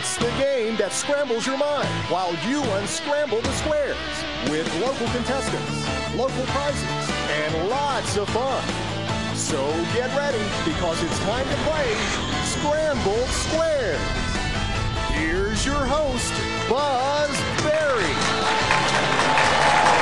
It's the game that scrambles your mind while you unscramble the squares with local contestants, local prizes, and lots of fun. So get ready because it's time to play Sqrambled Squares. Here's your host, Buzz Berry.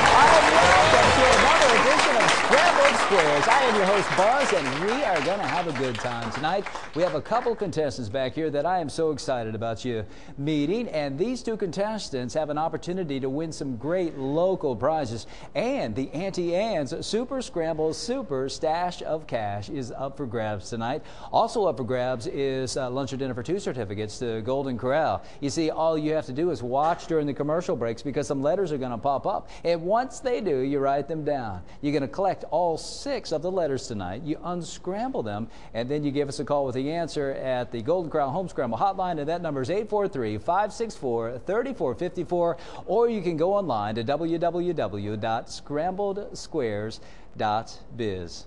Welcome to another edition of Sqrambled Squares. I am your host, Buzz, and we are going to have a good time tonight. We have a couple contestants back here that I am so excited about you meeting, and these two contestants have an opportunity to win some great local prizes, and the Auntie Anne's Super Scramble Super Stash of Cash is up for grabs tonight. Also up for grabs is lunch or dinner for 2 certificates to Golden Corral. You see, all you have to do is watch during the commercial breaks because some letters are going to pop up, and once they do, you write them down. You're going to collect all 6 of the letters tonight. You unscramble them, and then you give us a call with the answer at the Golden Corral Home Scramble Hotline, and that number is 843-564-3454, or you can go online to www.scrambledsquares.biz.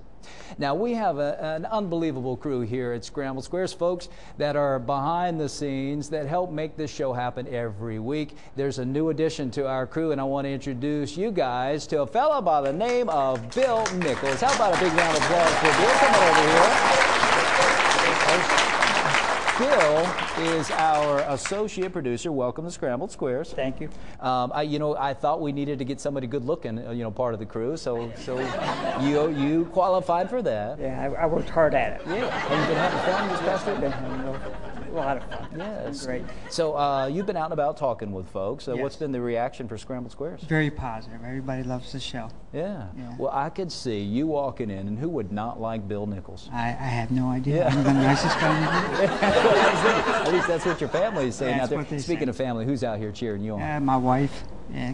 Now, we have an unbelievable crew here at Sqrambled Squares, folks, that are behind the scenes that help make this show happen every week. There's a new addition to our crew, and I want to introduce you guys to a fellow by the name of Bill Nichols. How about a big round of applause for Bill? Come on over here. Bill is our associate producer. Welcome to Sqrambled Squares. Thank you. I thought we needed to get somebody good looking, part of the crew. So you qualified for that. Yeah, I worked hard at it. Yeah. Have you been having fun this past week? Been having a lot of fun. Yes. Great. So you've been out and about talking with folks. Yes. What's been the reaction for Sqrambled Squares? Very positive. Everybody loves the show. Yeah. Yeah. Well, I could see you walking in, and who would not like Bill Nichols? I have no idea. Yeah. I'm the nicest guy in the world. At least that's what your family is saying That's out there. what they Speaking say. of family, who's out here cheering you on? My wife,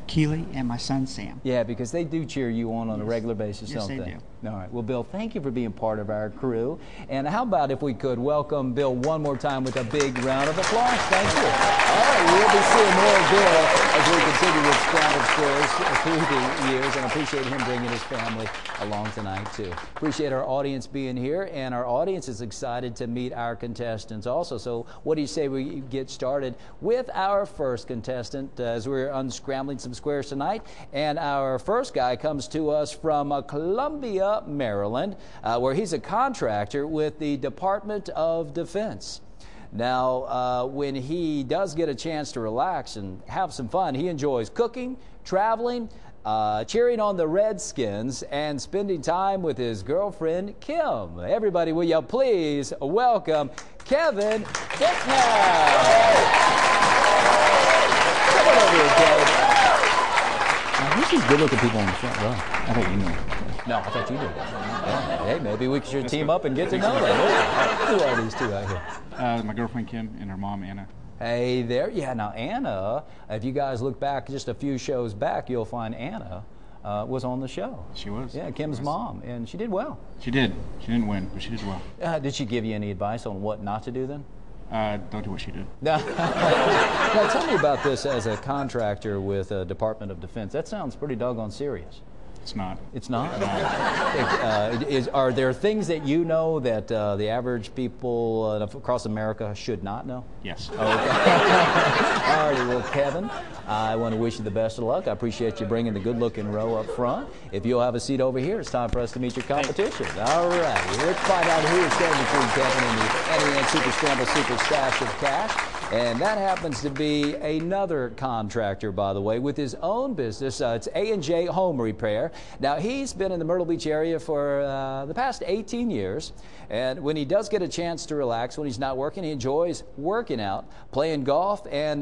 Keely, and my son, Sam. Yeah, because they do cheer you on a regular basis, Yes, don't they they? do. All right. Well, Bill, thank you for being part of our crew. And how about if we could welcome Bill one more time with a big round of applause? Thank you. All right. We'll be seeing more of Bill as we continue with Sqrambled Squares through the years, and I appreciate him bringing his family along tonight, too. Appreciate our audience being here, and our audience is excited to meet our contestants also. So what do you say we get started with our first contestant as we're unscrambling some squares tonight? And our first guy comes to us from Columbia, Maryland, where he's a contractor with the Department of Defense. Now, when he does get a chance to relax and have some fun, he enjoys cooking, traveling, cheering on the Redskins, and spending time with his girlfriend, Kim. Everybody, will you please welcome Keven Bicknell. Come on over here, Keven. Who's these good-looking people in the front row? I thought you knew. No, I thought you did. Yeah. Hey, maybe we should team up and get to know them. Who are these two out here? My girlfriend Kim and her mom Anna. Hey there. Yeah, now Anna, if you guys look back just a few shows back, you'll find Anna was on the show. She was. Yeah, Kim's mom, and she did well. She did. She didn't win, but she did well. Did she give you any advice on what not to do then? Don't do what she did. Now, tell me about this as a contractor with the Department of Defense. That sounds pretty doggone serious. It's not. It's not? Are there things that you know that the average people across America should not know? Yes. Okay. All righty, well, Keven, I want to wish you the best of luck. I appreciate you bringing the good-looking row up front. If you'll have a seat over here, it's time for us to meet your competition. All right, let's find out who is standing between Keven and the Auntie Anne Super Scramble Super Stash of Cash. And that happens to be another contractor, by the way, with his own business. It's A&J Home Repair. Now, he's been in the Myrtle Beach area for the past 18 years. And when he does get a chance to relax, when he's not working, he enjoys working out, playing golf, and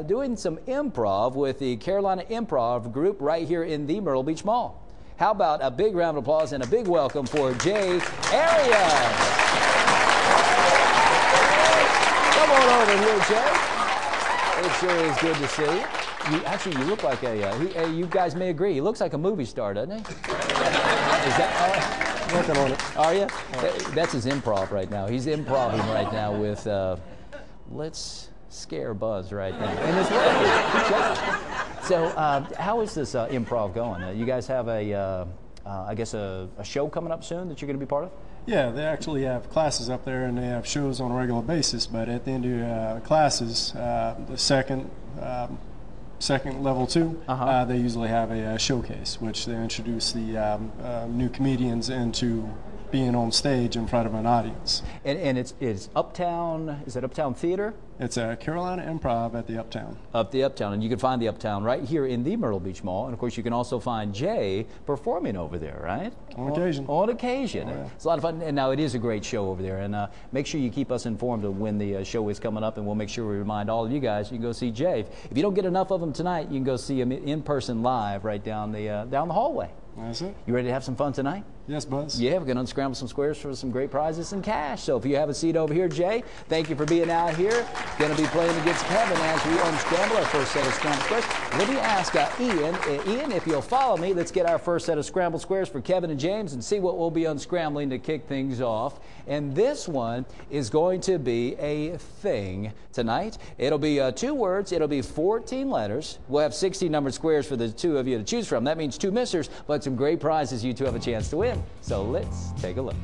doing some improv with the Carolina Improv Group right here in the Myrtle Beach Mall. How about a big round of applause and a big welcome for Jay Arias. Come on over here, Jay. It sure is good to see you. You look like you guys may agree, he looks like a movie star, doesn't he? Is that Working on it. Are you? That's his improv right now. He's improving right now with Let's Scare Buzz right now. And it's working. Good job. So how is this improv going? You guys have I guess a show coming up soon that you're going to be part of? Yeah, they actually have classes up there, and they have shows on a regular basis. But at the end of classes, the second level 2, they usually have a showcase, which they introduce the new comedians into being on stage in front of an audience. And it's Uptown, is it Uptown Theater? It's a Carolina Improv at the Uptown. Up the Uptown, and you can find the Uptown right here in the Myrtle Beach Mall. And of course, you can also find Jay performing over there, right? On occasion. On occasion. Oh, yeah. It's a lot of fun, and now it is a great show over there. And make sure you keep us informed of when the show is coming up, and we'll make sure we remind all of you guys you can go see Jay. If you don't get enough of him tonight, you can go see him in person live right down the hallway. That's it. You ready to have some fun tonight? Yes, Buzz. Yeah, we're going to unscramble some squares for some great prizes and cash. So if you have a seat over here, Jay, thank you for being out here. Going to be playing against Kevin as we unscramble our first set of scrambled squares. Let me ask Ian, if you'll follow me, let's get our first set of scrambled squares for Kevin and James and see what we'll be unscrambling to kick things off. And this one is going to be a thing tonight. It'll be 2 words. It'll be 14 letters. We'll have 16 numbered squares for the 2 of you to choose from. That means 2 missers, but some great prizes you 2 have a chance to win. So let's take a look.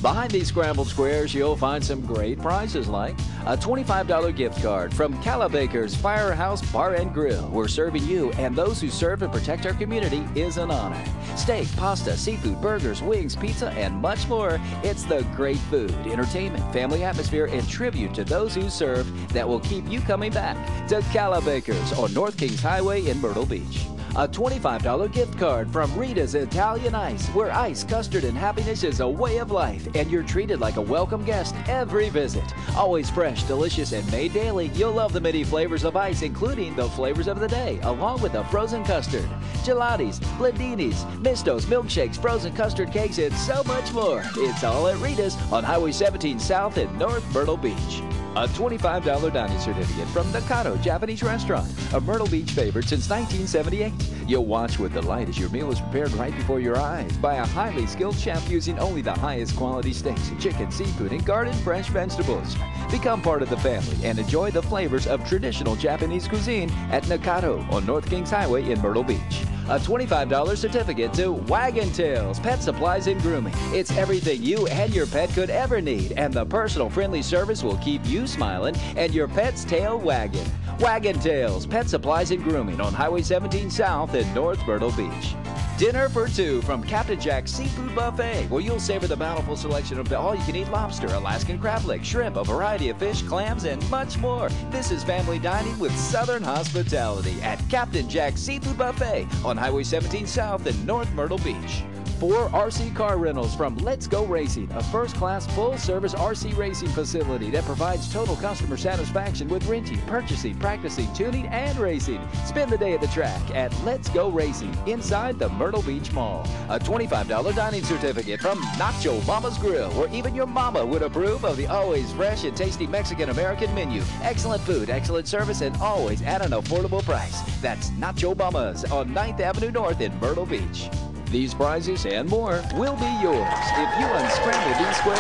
Behind these scrambled squares, you'll find some great prizes like a $25 gift card from Calabaker's Firehouse Bar and Grill. We're serving you and those who serve and protect our community is an honor. Steak, pasta, seafood, burgers, wings, pizza, and much more. It's the great food, entertainment, family atmosphere, and tribute to those who serve that will keep you coming back to Calabaker's on North Kings Highway in Myrtle Beach. A $25 gift card from Rita's Italian Ice, where ice, custard, and happiness is a way of life, and you're treated like a welcome guest every visit. Always fresh, delicious, and made daily, you'll love the many flavors of ice, including the flavors of the day, along with the frozen custard, gelatis, blendinis, mistos, milkshakes, frozen custard cakes, and so much more. It's all at Rita's on Highway 17 South in North Myrtle Beach. A $25 dining certificate from Nakato Japanese Restaurant, a Myrtle Beach favorite since 1978. You'll watch with delight as your meal is prepared right before your eyes by a highly skilled chef using only the highest quality steaks, chicken, seafood, and garden fresh vegetables. Become part of the family and enjoy the flavors of traditional Japanese cuisine at Nakato on North Kings Highway in Myrtle Beach. A $25 certificate to Wagon Tails Pet Supplies and Grooming. It's everything you and your pet could ever need, and the personal friendly service will keep you smiling and your pet's tail wagging. Wagon Tails Pet Supplies and Grooming on Highway 17 South in North Myrtle Beach. Dinner for 2 from Captain Jack's Seafood Buffet, where you'll savor the bountiful selection of the all-you-can-eat lobster, Alaskan crab legs, shrimp, a variety of fish, clams, and much more. This is family dining with Southern hospitality at Captain Jack's Seafood Buffet on Highway 17 South in North Myrtle Beach. 4 RC car rentals from Let's Go Racing, a first-class full-service RC racing facility that provides total customer satisfaction with renting, purchasing, practicing, tuning, and racing. Spend the day at the track at Let's Go Racing inside the Myrtle Beach Mall. A $25 dining certificate from Nacho Mama's Grill, where even your mama would approve of the always fresh and tasty Mexican-American menu. Excellent food, excellent service, and always at an affordable price. That's Nacho Mama's on 9th Avenue North in Myrtle Beach. These prizes and more will be yours if you unscramble these squares.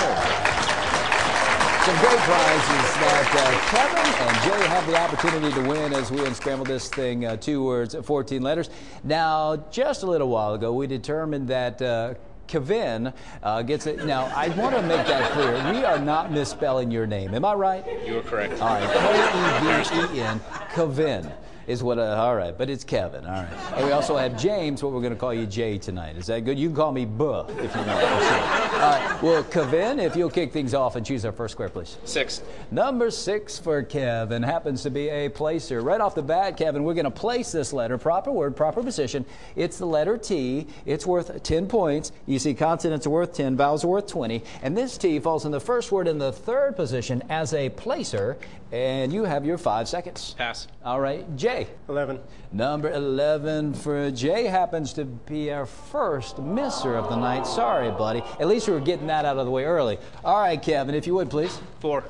Some great prizes that Kevin and Jay have the opportunity to win as we unscramble this thing, 2 words, 14 letters. Now, just a little while ago, we determined that Keven gets it. Now, I want to make that clear. We are not misspelling your name. Am I right? You are correct. All right. K-E-V-E-N. Keven is what, all right, but it's Kevin, all right. And we also have James, what we're going to call you Jay tonight. Is that good? You can call me Buh if you want. All right, well, Keven, if you'll kick things off and choose our first square, please. 6. Number 6 for Kevin happens to be a placer. Right off the bat, Kevin, we're going to place this letter, proper word, proper position. It's the letter T. It's worth 10 points. You see consonants are worth 10, vowels are worth 20. And this T falls in the first word in the 3rd position as a placer. And you have your 5 seconds. Pass. All right, Jay. 11. Number 11 for Jay happens to be our first misser of the night. Sorry, buddy. At least we were getting that out of the way early. All right, Kevin, if you would, please. 4.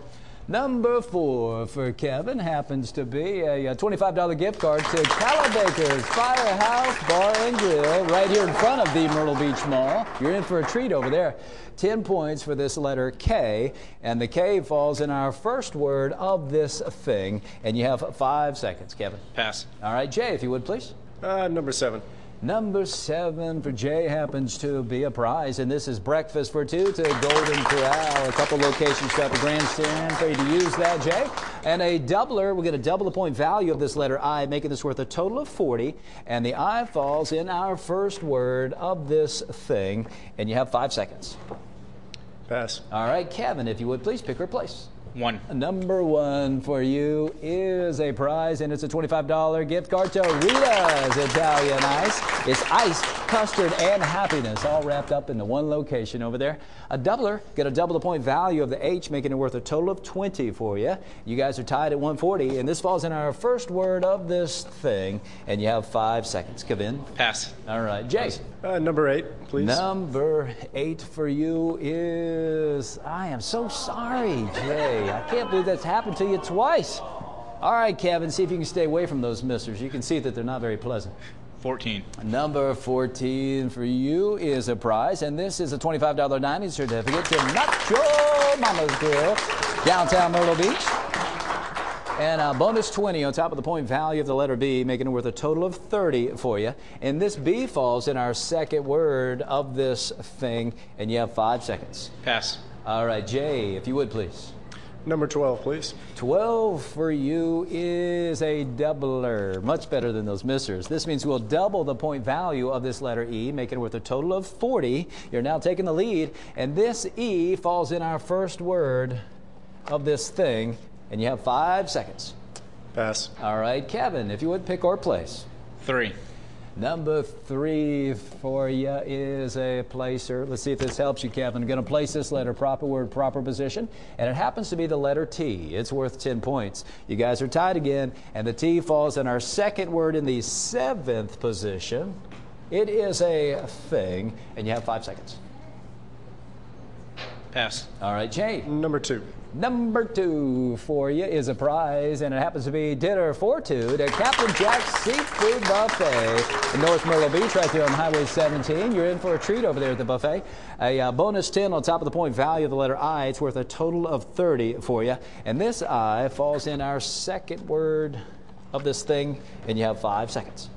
Number 4 for Kevin happens to be a $25 gift card to Calabaker's Firehouse Bar and Grill right here in front of the Myrtle Beach Mall. You're in for a treat over there. 10 points for this letter K, and the K falls in our first word of this thing, and you have 5 seconds, Kevin. Pass. All right, Jay, if you would, please. Number 7. Number 7 for Jay happens to be a prize, and this is breakfast for 2 to Golden Corral. A couple locations throughout the grandstand for you to use that, Jay. And a doubler, we're going to double the point value of this letter I, making this worth a total of 40. And the I falls in our first word of this thing, and you have 5 seconds. Pass. All right, Kevin, if you would please pick or place. 1. Number 1 for you is a prize, and it's a $25 gift card to Rita's Italian Ice. It's ice, custard, and happiness all wrapped up into one location over there. A doubler, get a double the point value of the H, making it worth a total of 20 for you. You guys are tied at 140, and this falls in our first word of this thing, and you have 5 seconds. Keven? Pass. All right, Jay. Number 8, please. Number 8 for you is, I am so sorry, Jay. I can't believe that's happened to you twice. All right, Kevin, see if you can stay away from those missers. You can see that they're not very pleasant. 14. Number 14 for you is a prize, and this is a $25 dining certificate to Nacho Mama's Grill, downtown Myrtle Beach. And a bonus 20 on top of the point value of the letter B, making it worth a total of 30 for you. And this B falls in our second word of this thing, and you have 5 seconds. Pass. All right, Jay, if you would, please. Number 12, please. 12 for you is a doubler. Much better than those missers. This means we'll double the point value of this letter E, making it worth a total of 40. You're now taking the lead, and this E falls in our first word of this thing, and you have 5 seconds. Pass. All right, Kevin, if you would pick or place. 3. Number 3 for you is a placer. Let's see if this helps you, Kevin. I'm going to place this letter, proper word, proper position, and it happens to be the letter T. It's worth 10 points. You guys are tied again, and the T falls in our second word in the 7th position. It is a thing, and you have 5 seconds. Pass. All right, Jay. Number 2. Number 2 for you is a prize, and it happens to be dinner for 2 to Captain Jack's Seafood Buffet in North Myrtle Beach, right there on Highway 17. You're in for a treat over there at the buffet. A bonus 10 on top of the point value of the letter I. It's worth a total of 30 for you. And this I falls in our second word of this thing, and you have 5 seconds.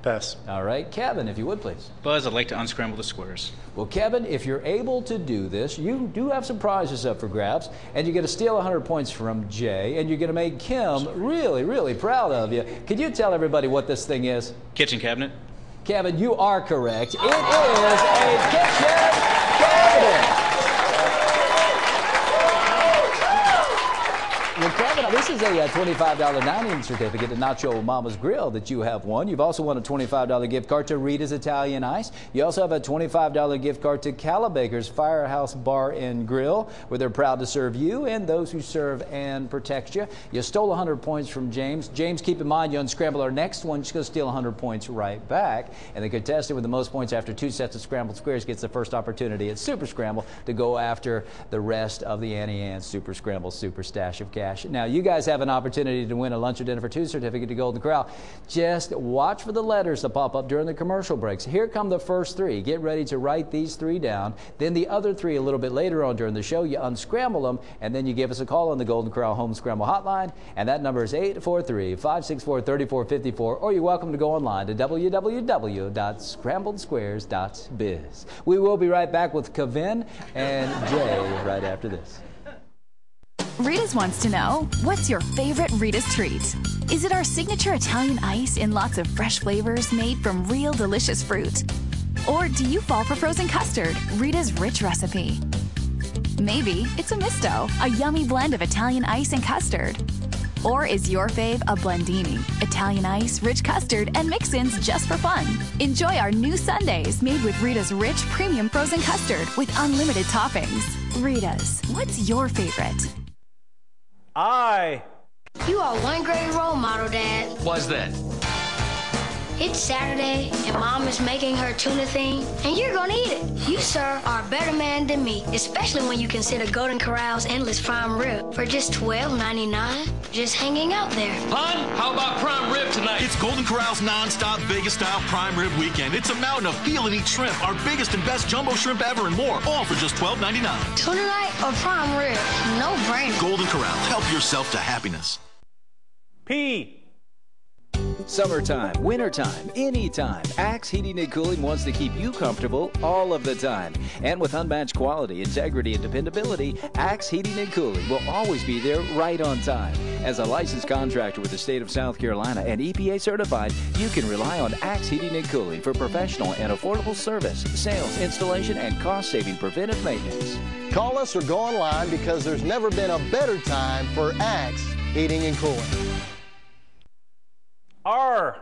Pass. All right, Kevin, if you would, please. Buzz, I'd like to unscramble the squares. Well, Kevin, if you're able to do this, you do have some prizes up for grabs, and you're going to steal 100 points from Jay, and you're going to make Kim really, really proud of you. Could you tell everybody what this thing is? Kitchen cabinet. Kevin, you are correct. It is a kitchen cabinet. Well, Kevin, this is a $25 dining certificate to Nacho Mama's Grill that you have won. You've also won a $25 gift card to Rita's Italian Ice. You also have a $25 gift card to Calabaker's Firehouse Bar and Grill, where they're proud to serve you and those who serve and protect you. You stole 100 points from James. James, keep in mind, you unscramble our next one, just going to steal 100 points right back. And the contestant with the most points after 2 sets of Scrambled Squares gets the first opportunity at Super Scramble to go after the rest of the Annie Ann's Super Scramble Super Stash of Cash. Now, you guys have an opportunity to win a lunch or dinner for 2 certificate to Golden Corral. Just watch for the letters to pop up during the commercial breaks. Here come the first 3. Get ready to write these 3 down. Then the other 3 a little bit later on during the show. You unscramble them, and then you give us a call on the Golden Corral Home Scramble Hotline, and that number is 843-564-3454, or you're welcome to go online to www.scrambledsquares.biz. We will be right back with Keven and Jay right after this. Rita's wants to know, what's your favorite Rita's treat? Is it our signature Italian ice in lots of fresh flavors made from real delicious fruit? Or do you fall for frozen custard, Rita's rich recipe? Maybe it's a misto, a yummy blend of Italian ice and custard. Or is your fave a blendini, Italian ice, rich custard, and mix-ins just for fun? Enjoy our new sundaes made with Rita's rich premium frozen custard with unlimited toppings. Rita's, what's your favorite? You are one great role model, Dad. Why's that? It's Saturday, and Mom is making her tuna thing, and you're gonna eat it. You, sir, are a better man than me, especially when you consider Golden Corral's endless prime rib for just $12.99, just hanging out there. Hon, how about prime rib tonight? It's Golden Corral's non-stop Vegas-style prime rib weekend. It's a mountain of peel and eat shrimp, our biggest and best jumbo shrimp ever, and more, all for just $12.99. Tuna night or prime rib? No brainer. Golden Corral, help yourself to happiness. P. Summertime, wintertime, anytime, Axe Heating and Cooling wants to keep you comfortable all of the time. And with unmatched quality, integrity, and dependability, Axe Heating and Cooling will always be there right on time. As a licensed contractor with the state of South Carolina and EPA certified, you can rely on Axe Heating and Cooling for professional and affordable service, sales, installation, and cost-saving preventive maintenance. Call us or go online because there's never been a better time for Axe Heating and Cooling. R.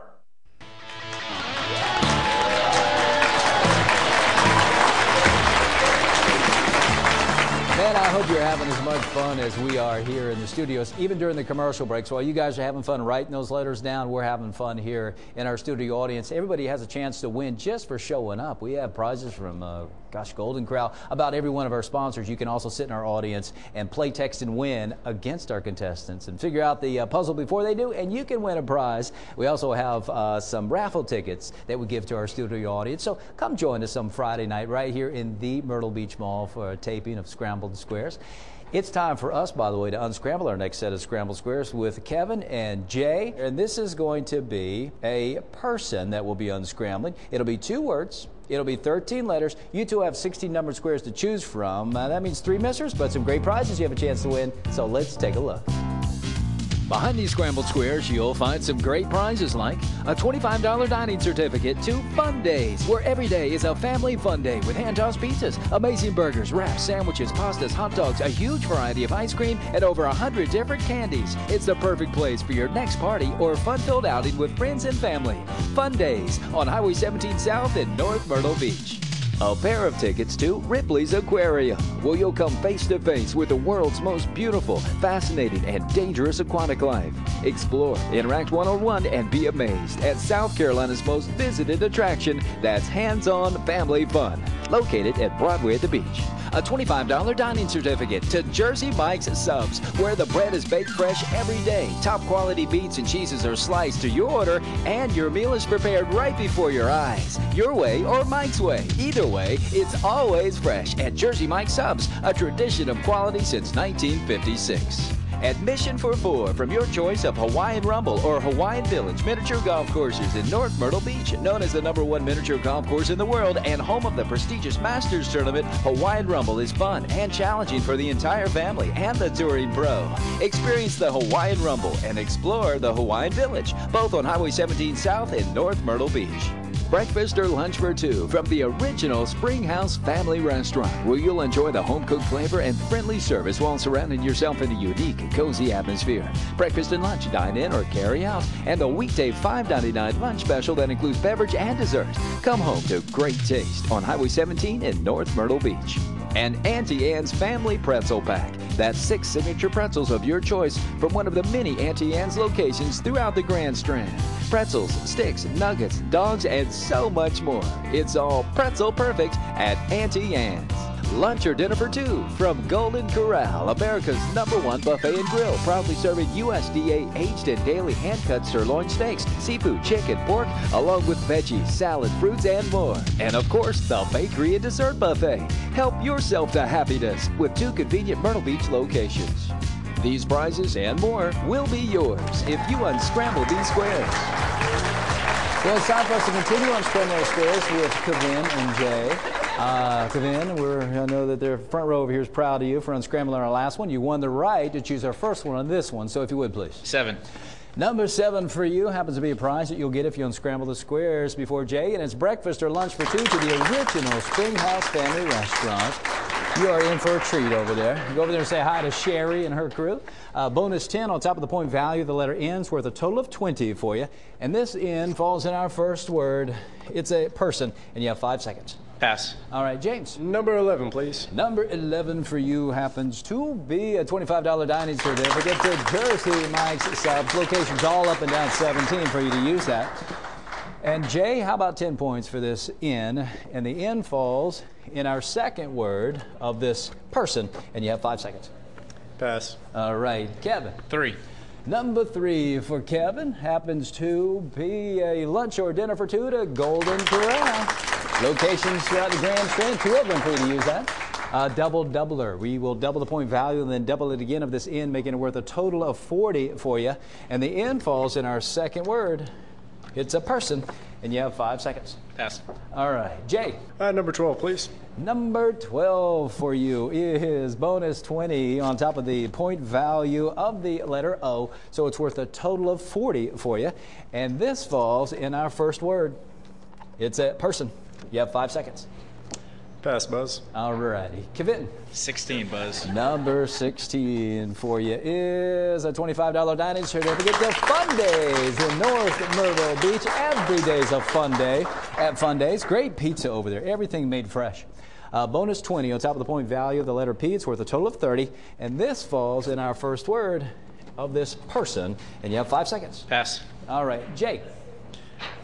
Man, I hope you're having as much fun as we are here in the studios, even during the commercial breaks. While you guys are having fun writing those letters down, we're having fun here in our studio audience. Everybody has a chance to win just for showing up. We have prizes from, Golden Corral, about every one of our sponsors. You can also sit in our audience and play, text, and win against our contestants and figure out the puzzle before they do, and you can win a prize. We also have some raffle tickets that we give to our studio audience. So come join us some Friday night right here in the Myrtle Beach Mall for a taping of Sqrambled Squares. It's time for us, by the way, to unscramble our next set of Sqrambled Squares with Kevin and Jay. And this is going to be a person that will be unscrambling. It'll be 2 words. It'll be 13 letters. You two have 16 numbered squares to choose from. That means 3 missers, but some great prizes you have a chance to win. So let's take a look. Behind these Sqrambled Squares, you'll find some great prizes like a $25 dining certificate to Fun Days, where every day is a family fun day with hand-tossed pizzas, amazing burgers, wraps, sandwiches, pastas, hot dogs, a huge variety of ice cream, and over 100 different candies. It's the perfect place for your next party or fun-filled outing with friends and family. Fun Days on Highway 17 South in North Myrtle Beach. A pair of tickets to Ripley's Aquarium, where you'll come face to face with the world's most beautiful, fascinating, and dangerous aquatic life. Explore, interact one-on-one, and be amazed at South Carolina's most visited attraction that's hands-on family fun, located at Broadway at the beach. A $25 dining certificate to Jersey Mike's Subs, where the bread is baked fresh every day. Top quality beets and cheeses are sliced to your order, and your meal is prepared right before your eyes. Your way or Mike's way. Either way, it's always fresh at Jersey Mike's Subs, a tradition of quality since 1956. Admission for 4 from your choice of Hawaiian Rumble or Hawaiian Village miniature golf courses in North Myrtle Beach. Known as the #1 miniature golf course in the world and home of the prestigious Masters Tournament, Hawaiian Rumble is fun and challenging for the entire family and the touring pro. Experience the Hawaiian Rumble and explore the Hawaiian Village, both on Highway 17 South in North Myrtle Beach. Breakfast or lunch for 2 from the original Springhouse Family Restaurant, where you'll enjoy the home-cooked flavor and friendly service while surrounding yourself in a unique, cozy atmosphere. Breakfast and lunch, dine in or carry out, and the weekday $5.99 lunch special that includes beverage and dessert. Come home to great taste on Highway 17 in North Myrtle Beach. And Auntie Anne's Family Pretzel Pack. That's 6 signature pretzels of your choice from one of the many Auntie Anne's locations throughout the Grand Strand. Pretzels, sticks, nuggets, dogs, and so much more. It's all pretzel perfect at Auntie Anne's. Lunch or dinner for 2 from Golden Corral, America's #1 buffet and grill, proudly serving USDA aged and daily hand-cut sirloin steaks, seafood, chicken, pork, along with veggies, salad, fruits, and more. And of course, the bakery and dessert buffet. Help yourself to happiness with 2 convenient Myrtle Beach locations. These prizes and more will be yours if you unscramble these squares. Well, it's time for us to continue on Sqrambled Squares with Keven and Jay. Keven, I know that the front row over here is proud of you for unscrambling our last one. You won the right to choose our first one on this one, so if you would, please. 7. Number 7 for you happens to be a prize that you'll get if you unscramble the squares before Jay, and it's breakfast or lunch for 2 to the original Springhouse Family Restaurant. You are in for a treat over there. Go over there and say hi to Sherry and her crew. Bonus 10 on top of the point value. The letter N's worth a total of 20 for you. And this N falls in our first word. It's a person, and you have 5 seconds. Pass. All right, James. Number 11, please. Number 11 for you happens to be a $25 dining certificate to Jersey Mike's Subs. Locations all up and down 17 for you to use that. And Jay, how about 10 points for this N? And the N falls in our second word of this person, and you have 5 seconds. Pass. All right, Kevin. 3. Number 3 for Kevin happens to be a lunch or dinner for 2 to Golden Corral. Locations throughout the Grand Strand, 2 of them for you to use that. Double doubler. We will double the point value and then double it again of this N, making it worth a total of 40 for you. And the N falls in our second word. It's a person, and you have 5 seconds. Pass. All right, Jay. Number 12, please. Number 12 for you is bonus 20 on top of the point value of the letter O. So it's worth a total of 40 for you. And this falls in our first word. It's a person. You have 5 seconds. Pass, Buzz. All righty. Keven. 16, Buzz. Number 16 for you is a $25 dining certificate to Fun Days in North Myrtle Beach. Every day's a fun day at Fun Days. Great pizza over there. Everything made fresh. Bonus 20 on top of the point value of the letter P. It's worth a total of 30. And this falls in our first word of this person. And you have 5 seconds. Pass. All right. Jay.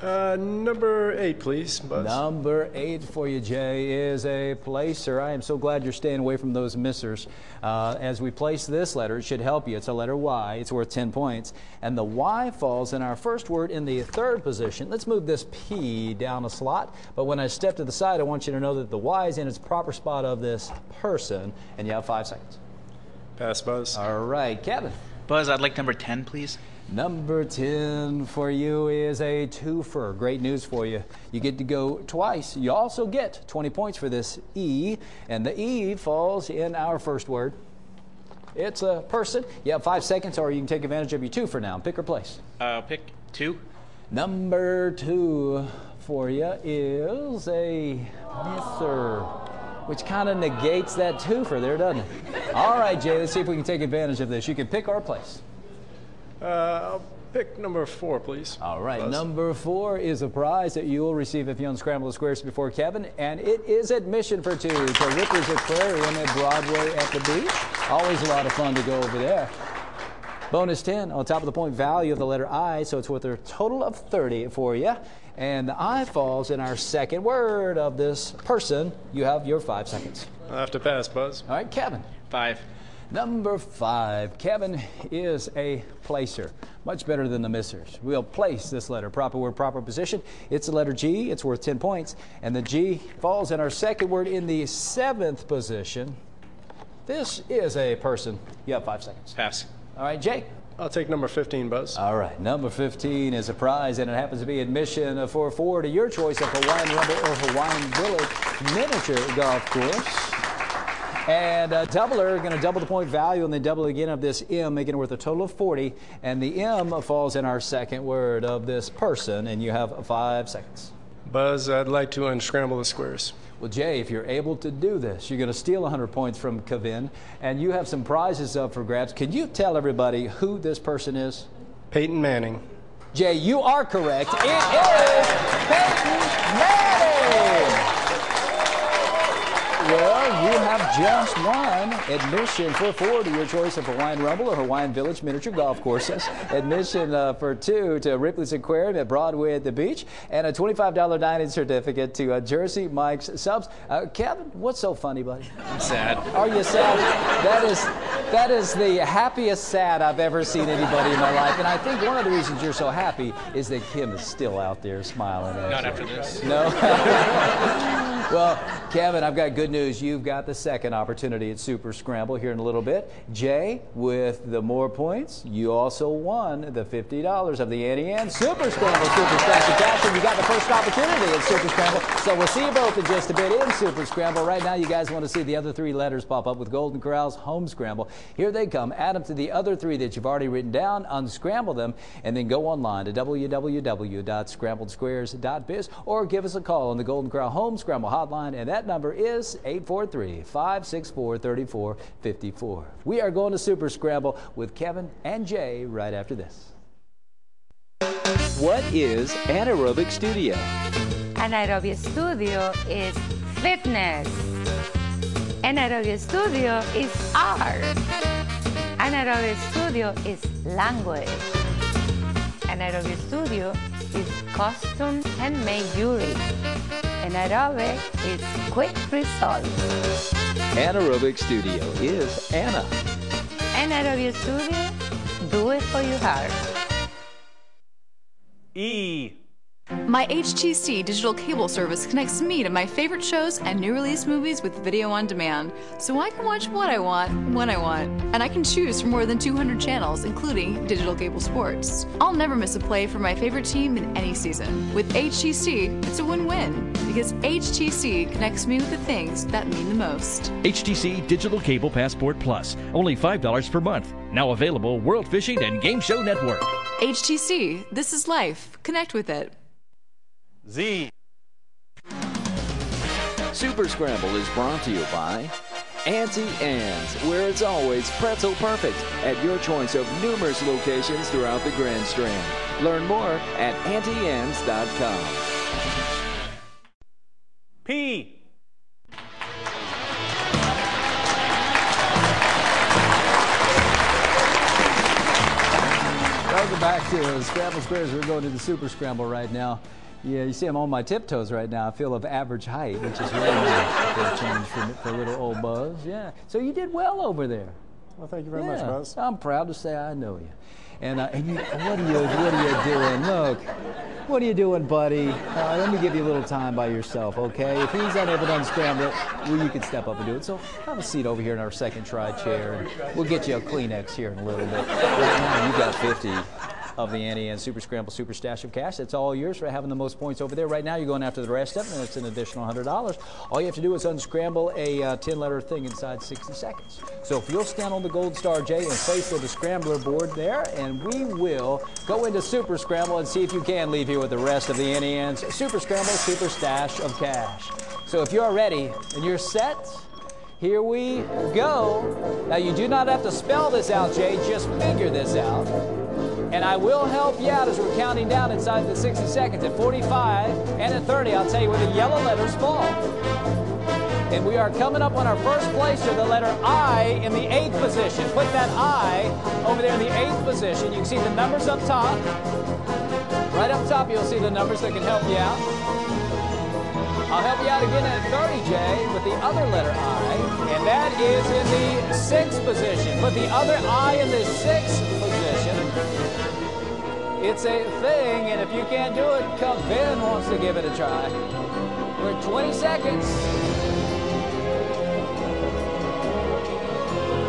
Number 8, please, Buzz. Number 8 for you, Jay, is a placer. I am so glad you're staying away from those missers. As we place this letter, it should help you. It's a letter Y. It's worth 10 points. And the Y falls in our first word in the third position. Let's move this P down a slot. But when I step to the side, I want you to know that the Y is in its proper spot of this person. And you have 5 seconds. Pass, Buzz. All right, Keven. Buzz, I'd like number 10, please. Number 10 for you is a twofer. Great news for you. You get to go twice. You also get 20 points for this E, and the E falls in our first word. It's a person. You have 5 seconds, or you can take advantage of your twofer now. Pick or place. Pick 2. Number 2 for you is a misser, which kind of negates that twofer there, doesn't it? All right, Jay, let's see if we can take advantage of this. You can pick or place. I'll pick number 4, please. All right, Buzz. Number 4 is a prize that you will receive if you unscramble the squares before Keven, and it is admission for 2 to Ripley's Aquarium at Broadway at the beach. Always a lot of fun to go over there. Bonus 10 on top of the point value of the letter I, so it's worth a total of 30 for you. And the I falls in our second word of this person. You have your 5 seconds. I'll have to pass, Buzz. All right, Keven. 5. Number 5, Keven is a placer. Much better than the missers. We'll place this letter, proper word, proper position. It's the letter G. It's worth 10 points. And the G falls in our second word in the 7th position. This is a person. You have 5 seconds. Pass. All right, Jake. I'll take number 15, Buzz. All right, number 15 is a prize, and it happens to be admission for 4 to your choice of Hawaiian Rumble or Hawaiian Village miniature golf course. And doubler, going to double the point value and then double again of this M, making it worth a total of 40. And the M falls in our second word of this person, and you have 5 seconds. Buzz, I'd like to unscramble the squares. Well, Jay, if you're able to do this, you're going to steal 100 points from Keven, and you have some prizes up for grabs. Can you tell everybody who this person is? Peyton Manning. Jay, you are correct. It is Peyton Manning. Well, you have just won admission for 4 to your choice of Hawaiian Rumble or Hawaiian Village miniature golf courses, admission for 2 to Ripley's Aquarium at Broadway at the beach, and a $25 dining certificate to Jersey Mike's Subs. Keven, what's so funny, buddy? I'm sad. Are you sad? That is the happiest sad I've ever seen anybody in my life, and I think one of the reasons you're so happy is that Kim is still out there smiling at you. Not after this. No? Well, Keven, I've got good news. You've got the second opportunity at Super Scramble here in a little bit. Jay, with the more points, you also won the $50 of the Annie Ann Super Scramble Super Stack of Cash, and you got the first opportunity at Super Scramble. So we'll see you both in just a bit in Super Scramble. Right now, you guys want to see the other 3 letters pop up with Golden Corral's Home Scramble. Here they come. Add them to the other 3 that you've already written down, unscramble them, and then go online to www.scrambledsquares.biz or give us a call on the Golden Corral Home Scramble hotline, and that number is 843-564-3454. We are going to Super Scramble with Keven and Jay right after this. What is Anaerobic Studio? Anaerobic Studio is fitness. Anaerobic Studio is art. Anaerobic Studio is language. Anaerobic Studio is custom handmade jewelry. Anaerobic is quick results. Anaerobic Studio is Anna. Anaerobic Studio, do it for your heart. E. My HTC digital cable service connects me to my favorite shows and new release movies with video on demand, so I can watch what I want, when I want, and I can choose from more than 200 channels, including digital cable sports. I'll never miss a play for my favorite team in any season. With HTC, it's a win-win, because HTC connects me with the things that mean the most. HTC Digital Cable Passport Plus, only $5 per month. Now available World Fishing and Game Show Network. HTC, this is life. Connect with it. Z. Super Scramble is brought to you by Auntie Anne's, where it's always pretzel perfect at your choice of numerous locations throughout the Grand Strand. Learn more at auntie-anne's.com. P. Welcome back to Sqrambled Squares. We're going to the Super Scramble right now. Yeah, you see I'm on my tiptoes right now. I feel of average height, which is really nice for a change for little old Buzz. Yeah. So you did well over there. Well, thank you very much, Buzz. I'm proud to say I know you. And you, what are you doing? Look, what are you doing, buddy? Let me give you a little time by yourself, okay? If he's unable to unscramble it, well, you can step up and do it. So have a seat over here in our second try chair, and we'll get you a Kleenex here in a little bit. Right now, you've got 50 of the Auntie Anne's Super Scramble Super Stash of Cash. That's all yours for having the most points over there. Right now, you're going after the rest of it, and it's an additional $100. All you have to do is unscramble a 10-letter thing inside 60 seconds. So if you'll stand on the gold star, Jay, and face the scrambler board there, and we will go into Super Scramble and see if you can leave here with the rest of the Auntie Anne's Super Scramble Super Stash of Cash. So if you're ready and you're set, here we go. Now, you do not have to spell this out, Jay. Just figure this out. And I will help you out as we're counting down inside the 60 seconds. At 45 and at 30, I'll tell you where the yellow letters fall. And we are coming up on our first placer, the letter I in the 8th position. Put that I over there in the 8th position. You can see the numbers up top. Right up top, you'll see the numbers that can help you out. I'll help you out again at 30, Jay, with the other letter I, and that is in the 6th position. Put the other I in the 6th position. It's a thing, and if you can't do it, Keven wants to give it a try. We're at 20 seconds.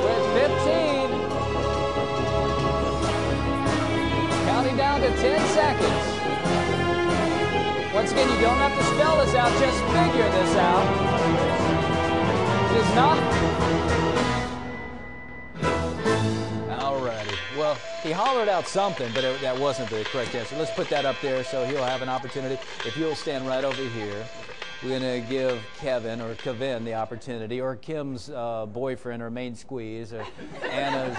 We're at 15. Counting down to 10 seconds. Once again, you don't have to spell this out, just figure this out. It is not. Alrighty. Well, he hollered out something, but that wasn't the correct answer. Let's put that up there so he'll have an opportunity. If you'll stand right over here, we're going to give Keven or the opportunity, or Kim's boyfriend or main squeeze, or Anna's,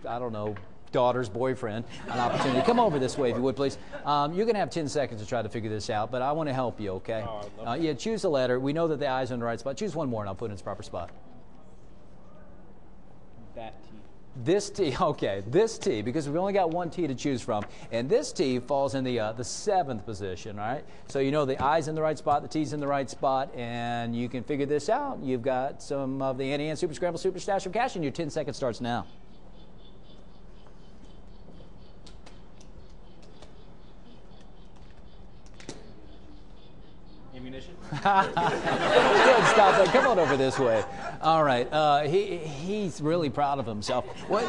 I don't know, daughter's boyfriend, an opportunity. Come over this way, if you would, please. You're going to have 10 seconds to try to figure this out, but I want to help you, okay? Yeah, choose a letter. We know that the I's are in the right spot. Choose one more, and I'll put it in its proper spot. That T. This T, okay, this T, because we've only got one T to choose from, and this T falls in the 7th position, all right? So you know the I's in the right spot, the T's in the right spot, and you can figure this out. You've got some of the Auntie Anne's Super Scramble Super Stash of Cash, and your 10 seconds starts now. Ammunition. Good, stop that. Come on over this way. All right. He's really proud of himself. What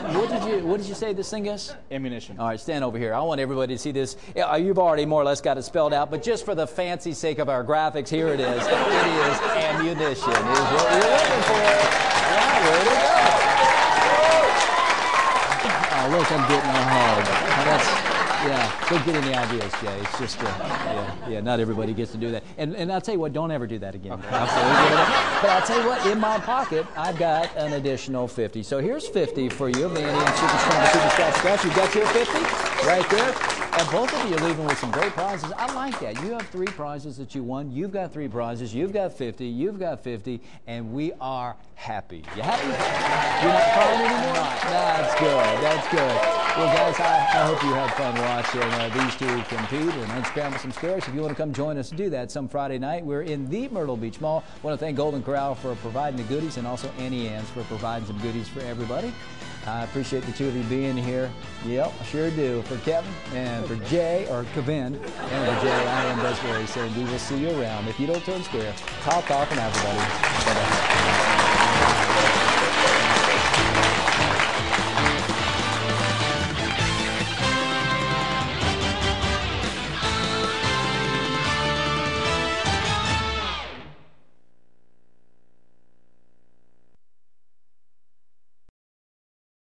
did you say this thing is? Ammunition. All right, stand over here. I want everybody to see this. You've already more or less got it spelled out, but just for the fancy sake of our graphics, here it is. It is ammunition. Is what we're looking for. Yeah, where to go? Oh, look, I'm getting a hug. Yeah, go get any ideas, Jay. It's just, yeah, not everybody gets to do that. And I'll tell you what, don't ever do that again. Okay. Absolutely. But I'll tell you what, in my pocket, I've got an additional 50. So here's 50 for you of the Auntie Anne's Super Scramble Super Stash Cash. You've got your 50 right there. And both of you are leaving with some great prizes. I like that. You have 3 prizes that you won. You've got 3 prizes. You've got 50. You've got 50. And we are happy. You happy? You're not crying anymore? That's good. That's good. Well, guys, I hope you had fun watching these two compete and unscramble some squares. If you want to come join us to do that some Friday night, we're in the Myrtle Beach Mall. I want to thank Golden Corral for providing the goodies, and also Auntie Anne's for providing some goodies for everybody. I appreciate the two of you being here. Yep, I sure do. For Kevin and for Jay, or Keven, and for Jay, I am Buzz Barry saying we will see you around. If you don't turn square, talk, and everybody. Bye-bye.